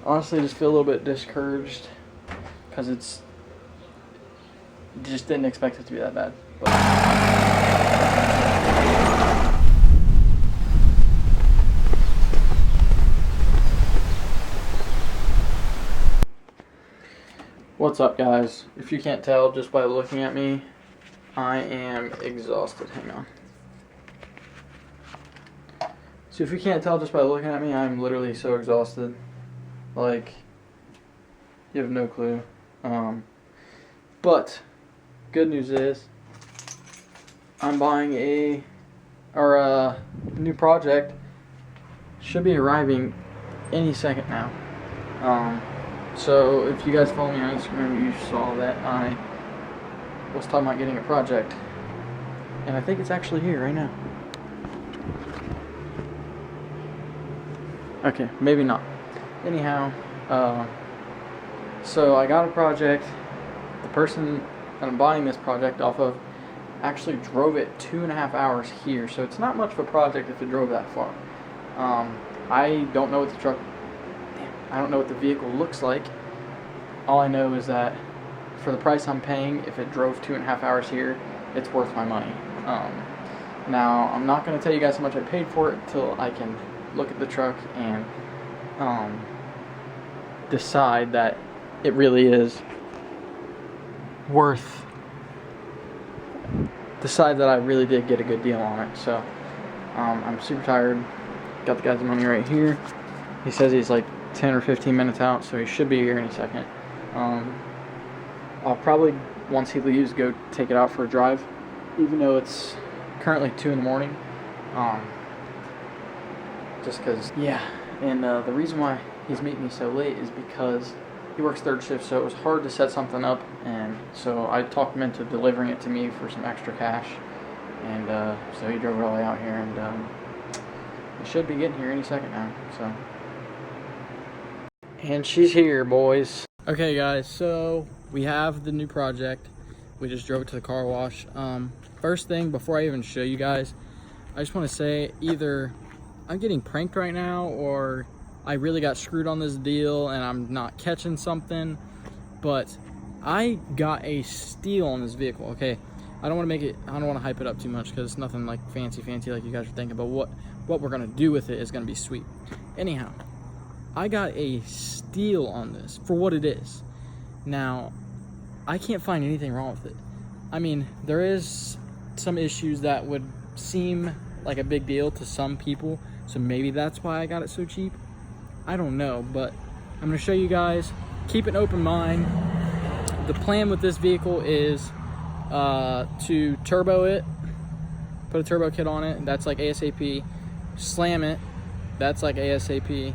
honestly just feel a little bit discouraged because just didn't expect it to be that bad. But what's up, guys? If you can't tell just by looking at me, I am exhausted. Hang on. So if you can't tell just by looking at me, I'm literally so exhausted. Like, you have no clue. But good news is I'm buying a new project. Should be arriving any second now. So if you guys follow me on Instagram, you saw that I was talking about getting a project, and I think it's actually here right now. Okay, maybe not. Anyhow, so I got a project. The person that I'm buying this project off of actually drove it 2.5 hours here, so it's not much of a project if it drove that far. I don't know what I don't know what the vehicle looks like. All I know is that for the price I'm paying, if it drove 2.5 hours here, it's worth my money. Now, I'm not going to tell you guys how much I paid for it until I can look at the truck and decide that it really is decide that I really did get a good deal on it. So I'm super tired. Got the guy's money right here. He says he's like 10 or 15 minutes out, so he should be here any second. I'll probably, once he leaves, go take it out for a drive, even though it's currently 2 in the morning. Just because, yeah. And the reason why he's meeting me so late is because he works third shift, so it was hard to set something up, and so I talked him into delivering it to me for some extra cash, and so he drove it all the way out here, and it should be getting here any second now. So, and she's here, boys. Okay, guys, so we have the new project. We just drove it to the car wash. First thing, before I even show you guys, I just want to say either I'm getting pranked right now, or I really got screwed on this deal and I'm not catching something. But I got a steal on this vehicle. Okay, I don't want to hype it up too much because it's nothing like fancy like you guys are thinking. But what we're gonna do with it is gonna be sweet. Anyhow, I got a steal on this for what it is. Now, I can't find anything wrong with it. I mean, there is some issues that would seem like a big deal to some people, so maybe that's why I got it so cheap. I don't know, but I'm gonna show you guys. Keep an open mind. The plan with this vehicle is to turbo it, put a turbo kit on it, that's like ASAP. Slam it, that's like ASAP.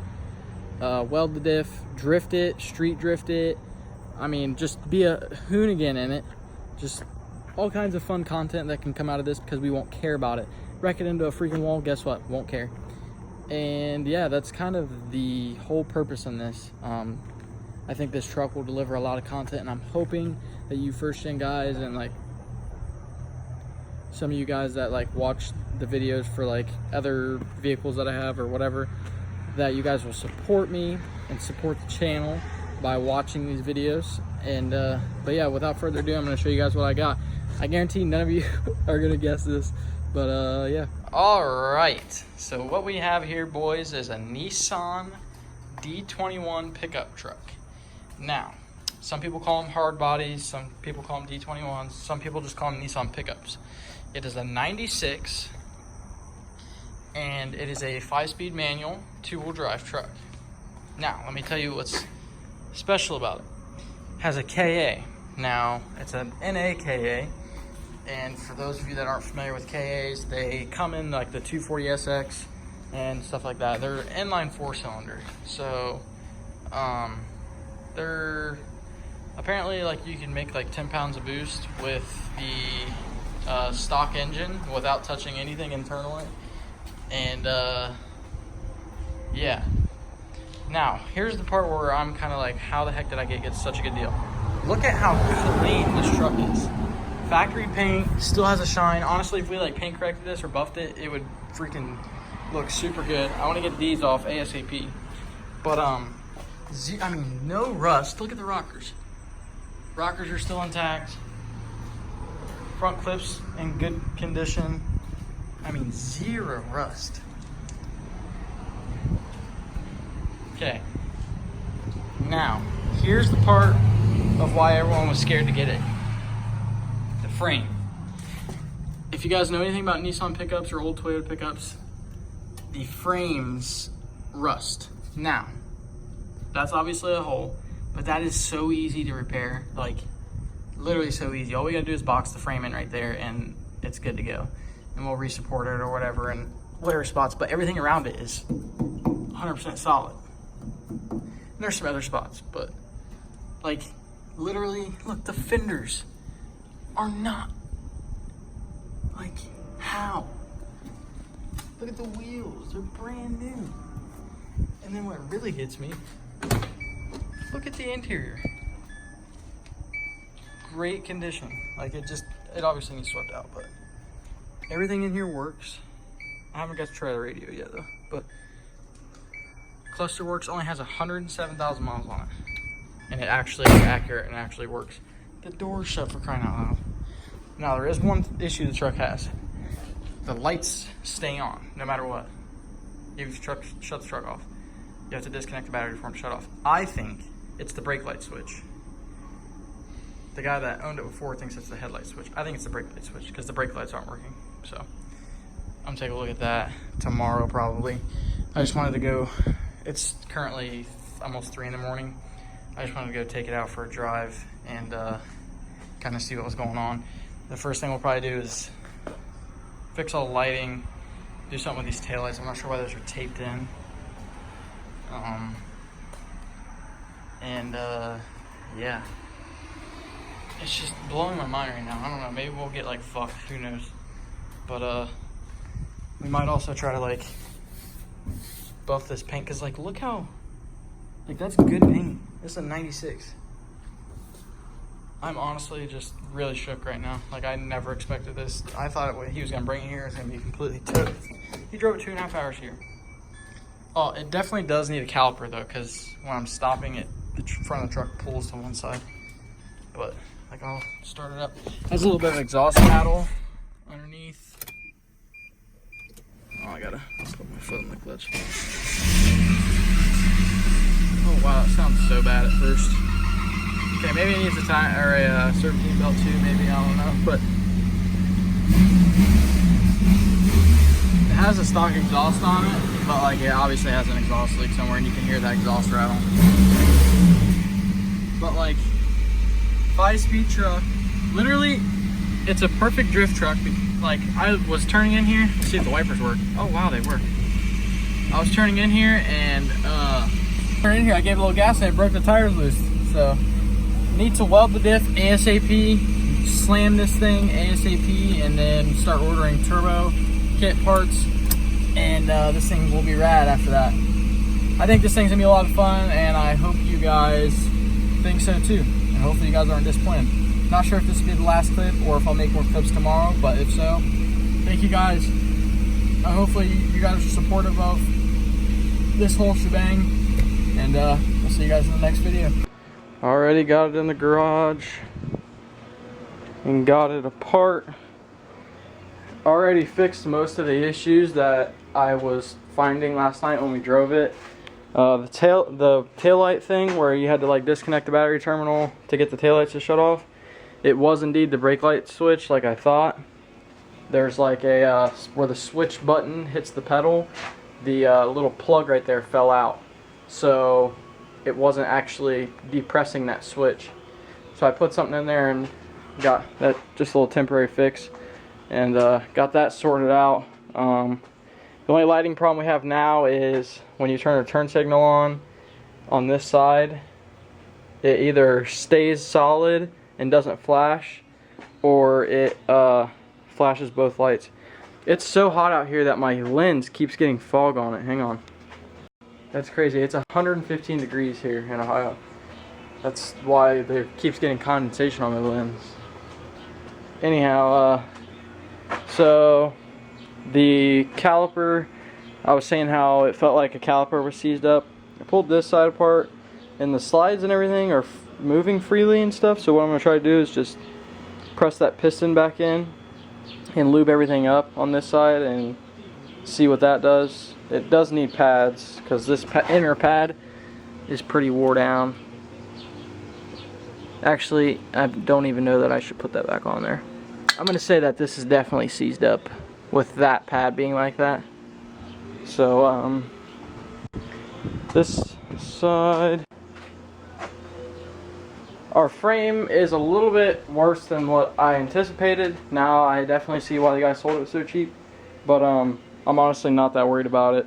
Weld the diff, drift it, street drift it. I mean, just be a hoonigan in it. Just all kinds of fun content that can come out of this because we won't care about it. Wreck it into a freaking wall, guess what? Won't care. And yeah, that's kind of the whole purpose in this. I think this truck will deliver a lot of content, and I'm hoping that you first gen guys and like some of you guys that like watch the videos for like other vehicles that I have or whatever, that you guys will support me and support the channel by watching these videos. And but yeah, without further ado, I'm going to show you guys what I got. I guarantee none of you are going to guess this, but yeah. All right, so what we have here, boys, is a Nissan D21 pickup truck. Now, some people call them hard bodies, some people call them D21s, some people just call them Nissan pickups. It is a 96, and it is a 5-speed manual, 2-wheel drive truck. Now, let me tell you what's special about it. It has a KA. Now, it's an NA KA, and for those of you that aren't familiar with KAs, they come in like the 240SX and stuff like that. They're inline 4-cylinder, so they're apparently like you can make like 10 pounds of boost with the stock engine without touching anything internally. And yeah. Now, here's the part where I'm kind of like, how the heck did I get such a good deal? Look at how clean this truck is. Factory paint, still has a shine. Honestly, if we like paint corrected this or buffed it, it would freaking look super good. I want to get these off ASAP. But I mean, no rust. Look at the rockers. Rockers are still intact. Front clips in good condition. I mean, zero rust. Okay. Now, here's the part of why everyone was scared to get it. The frame. If you guys know anything about Nissan pickups or old Toyota pickups, the frames rust. Now, that's obviously a hole, but that is so easy to repair. Like, literally so easy. All we gotta do is box the frame in right there and it's good to go. And we'll re-support it or whatever in whatever spots, but everything around it is 100% solid. And there's some other spots, but like, literally, look, the fenders are not, like, how? Look at the wheels, they're brand new. And then what really gets me, look at the interior. Great condition. Like, it obviously needs swept out, but everything in here works. I haven't got to try the radio yet though, but Clusterworks only has 107,000 miles on it. And it actually is accurate and actually works. The door's shut, for crying out loud. Now, there is one issue the truck has. The lights stay on, no matter what. If you shut the truck off, you have to disconnect the battery for them to shut off. I think it's the brake light switch. The guy that owned it before thinks it's the headlight switch. I think it's the brake light switch because the brake lights aren't working. So I'm gonna take a look at that tomorrow probably. I just wanted to go, it's currently almost 3 in the morning. I just wanted to go take it out for a drive and kind of see what was going on. The first thing we'll probably do is fix all the lighting, do something with these taillights. I'm not sure why those are taped in. Yeah. It's just blowing my mind right now. I don't know, maybe we'll get like fucked, who knows. But we might also try to like buff this paint, cause like look how, like that's good paint. This is a 96. I'm honestly just really shook right now. Like I never expected this. I thought what he was gonna bring it here is gonna be completely toast. He drove it 2.5 hours here. Oh, it definitely does need a caliper though, cause when I'm stopping it, the front of the truck pulls to one side. But like I'll start it up. Has a little bit of exhaust paddle underneath. Oh, I gotta put my foot in the clutch. Oh wow, that sounds so bad at first. Okay, maybe it needs a time or a serpentine belt too. Maybe, I don't know, but it has a stock exhaust on it, but like it obviously has an exhaust leak somewhere, and you can hear that exhaust rattle. But like 5-speed truck, literally, it's a perfect drift truck. Like I was turning in here, let's see if the wipers work. Oh wow, they work. I was turning in here and I gave a little gas and it broke the tires loose. So need to weld the diff ASAP, slam this thing ASAP, and then start ordering turbo kit parts, and this thing will be rad after that. I think this thing's gonna be a lot of fun, and I hope you guys think so too, and hopefully you guys aren't disappointed. Not sure if this will be the last clip or if I'll make more clips tomorrow, but if so, thank you guys. Hopefully you guys are supportive of this whole shebang, and we'll see you guys in the next video. Already got it in the garage and got it apart. Already fixed most of the issues that I was finding last night when we drove it. The tail light thing where you had to like disconnect the battery terminal to get the taillights to shut off. It was indeed the brake light switch like I thought. There's like a where the switch button hits the pedal, the little plug right there fell out. So it wasn't actually depressing that switch. So I put something in there and got that, just a little temporary fix, and got that sorted out. The only lighting problem we have now is when you turn a turn signal on this side, it either stays solid and doesn't flash, or it flashes both lights. It's so hot out here that my lens keeps getting fog on it. Hang on. That's crazy. It's 115 degrees here in Ohio. That's why there keeps getting condensation on my lens. Anyhow, so the caliper, I was saying how it felt like a caliper was seized up. I pulled this side apart, and the slides and everything are moving freely and stuff. So what I'm going to try to do is just press that piston back in and lube everything up on this side and see what that does. It does need pads because this inner pad is pretty wore down. Actually, I don't even know that I should put that back on there. I'm going to say that this is definitely seized up with that pad being like that. So this side, our frame is a little bit worse than what I anticipated. Now I definitely see why the guy sold it so cheap, but I'm honestly not that worried about it.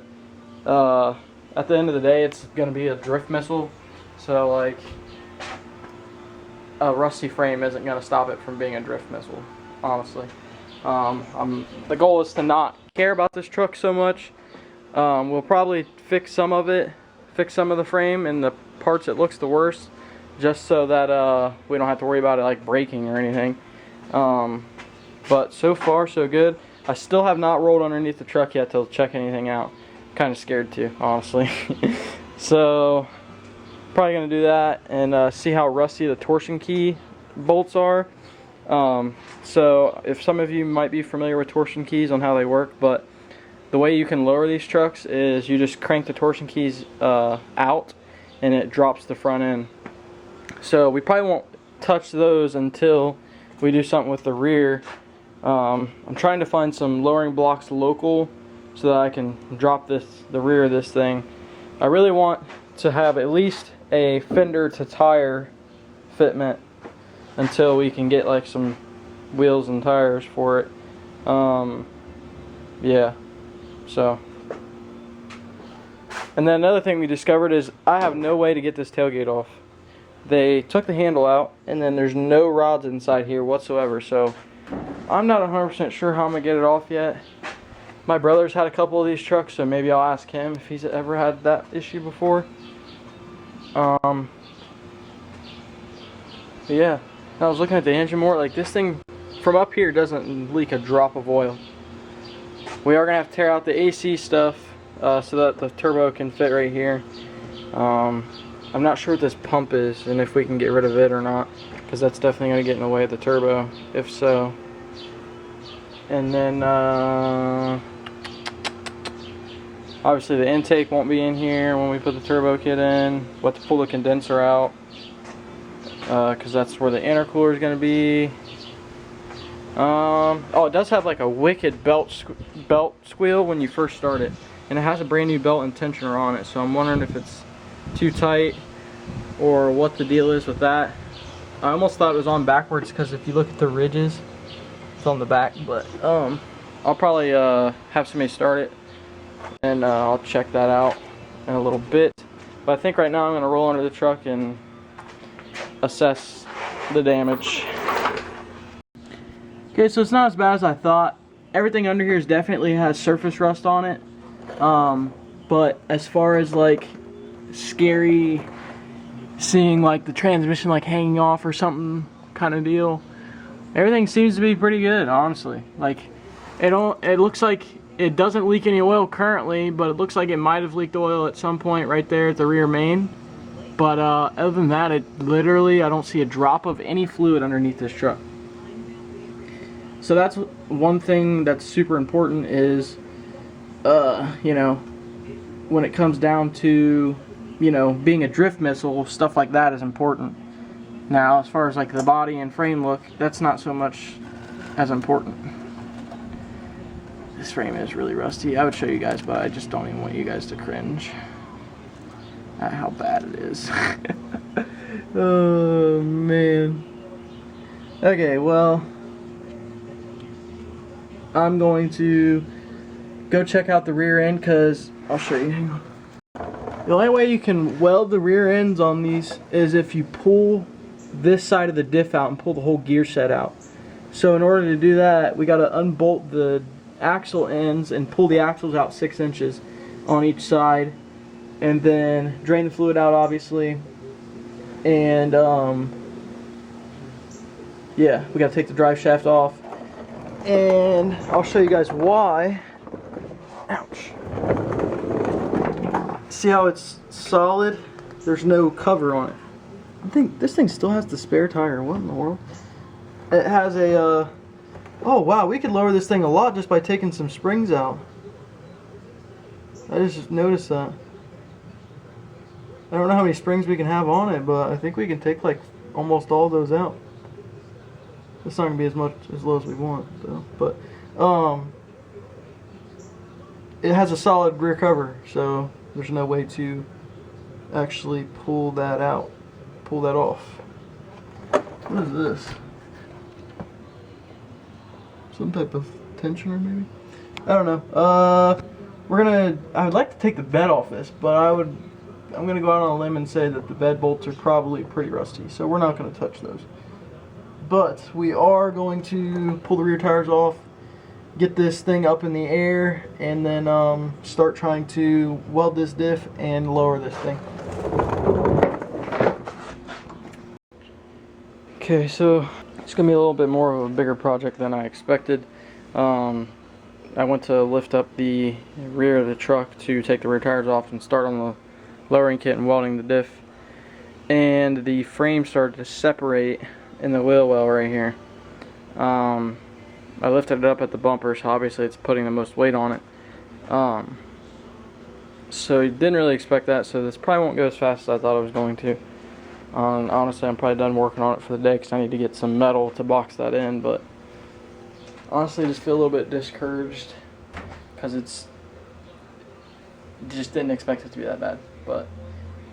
At the end of the day, it's gonna be a drift missile, so like a rusty frame isn't gonna stop it from being a drift missile, honestly. The goal is to not care about this truck so much. We'll probably fix some of it, fix some of the frame and the parts it looks the worst, just so that we don't have to worry about it like breaking or anything. But so far so good. I still have not rolled underneath the truck yet to check anything out. Kind of scared to, honestly. So probably gonna do that and see how rusty the torsion key bolts are. So if some of you might be familiar with torsion keys on how they work, but the way you can lower these trucks is you just crank the torsion keys out and it drops the front end. So we probably won't touch those until we do something with the rear. I'm trying to find some lowering blocks local so that I can drop the rear of this thing. I really want to have at least a fender to tire fitment until we can get like some wheels and tires for it. Yeah, so. And then another thing we discovered is I have no way to get this tailgate off. They took the handle out and then there's no rods inside here whatsoever, so I'm not 100% sure how I'm gonna get it off yet. My brother's had a couple of these trucks, so maybe I'll ask him if he's ever had that issue before. Yeah, I was looking at the engine more, like this thing from up here doesn't leak a drop of oil. We are gonna have to tear out the AC stuff so that the turbo can fit right here. I'm not sure what this pump is and if we can get rid of it or not, because that's definitely gonna get in the way of the turbo if so. And then obviously the intake won't be in here when we put the turbo kit in. We'll have to pull the condenser out because that's where the intercooler is going to be. Oh, it does have like a wicked belt squeal when you first start it, and it has a brand new belt and tensioner on it, so I'm wondering if it's too tight or what the deal is with that. I almost thought it was on backwards because if you look at the ridges, it's on the back, but I'll probably have somebody start it and I'll check that out in a little bit. But I think right now I'm going to roll under the truck and assess the damage. Okay, so it's not as bad as I thought. Everything under here definitely has surface rust on it. But as far as like scary seeing like the transmission like hanging off or something kind of deal, everything seems to be pretty good, honestly. Like it looks like it doesn't leak any oil currently, but it looks like it might have leaked oil at some point right there at the rear main. But other than that, it literally, I don't see a drop of any fluid underneath this truck. So that's one thing that's super important is, you know, when it comes down to, you know, being a drift missile, stuff like that is important. Now, as far as like the body and frame look, that's not so much as important. This frame is really rusty. I would show you guys, but I just don't even want you guys to cringe at how bad it is. Oh man. Okay, well, I'm going to go check out the rear end because I'll show you. Hang on. The only way you can weld the rear ends on these is if you pull this side of the diff out and pull the whole gear set out. So in order to do that, we got to unbolt the axle ends and pull the axles out 6 inches on each side, and then drain the fluid out, obviously. And yeah, we got to take the drive shaft off, and I'll show you guys why. Ouch. See how it's solid? there's no cover on it. I think this thing still has the spare tire. What in the world? It has a, oh wow, we could lower this thing a lot just by taking some springs out. I just noticed that. I don't know how many springs we can have on it, but I think we can take like almost all those out. It's not gonna be as low as we want though, but it has a solid rear cover, so there's no way to actually pull that off. What is this? Some type of tensioner maybe? I don't know. I would like to take the bed off this, but I'm gonna go out on a limb and say that the bed bolts are probably pretty rusty, so we're not gonna touch those. But we are going to pull the rear tires off, get this thing up in the air, and then start trying to weld this diff and lower this thing. Okay, so it's gonna be a little bit more of a bigger project than I expected. I went to lift up the rear of the truck to take the rear tires off and start on the lowering kit and welding the diff, and the frame started to separate in the wheel well right here. I lifted it up at the bumper, so obviously it's putting the most weight on it. So you didn't really expect that, so this probably won't go as fast as I thought it was going to. Honestly, I'm probably done working on it for the day because I need to get some metal to box that in, but honestly I just feel a little bit discouraged because just didn't expect it to be that bad, but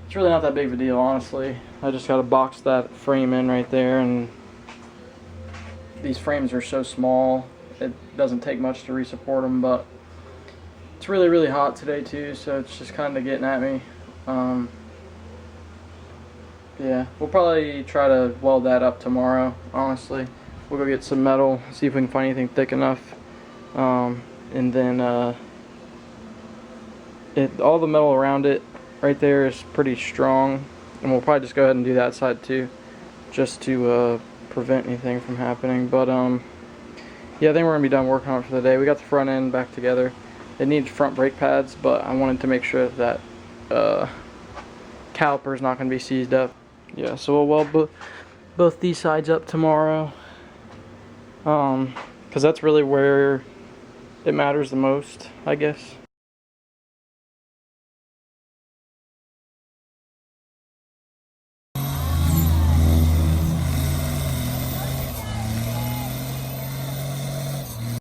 it's really not that big of a deal, honestly. I just got to box that frame in right there, and these frames are so small it doesn't take much to resupport them, but it's really, really hot today too, so it's just kind of getting at me. Yeah, we'll probably try to weld that up tomorrow, honestly. We'll go get some metal, see if we can find anything thick enough, and then all the metal around it right there is pretty strong, and we'll probably just go ahead and do that side too, just to prevent anything from happening. But yeah, I think we're gonna be done working on it for the day. We got the front end back together. It needs front brake pads, but I wanted to make sure that caliper is not gonna be seized up. Yeah, so we'll weld both these sides up tomorrow, because that's really where it matters the most, I guess.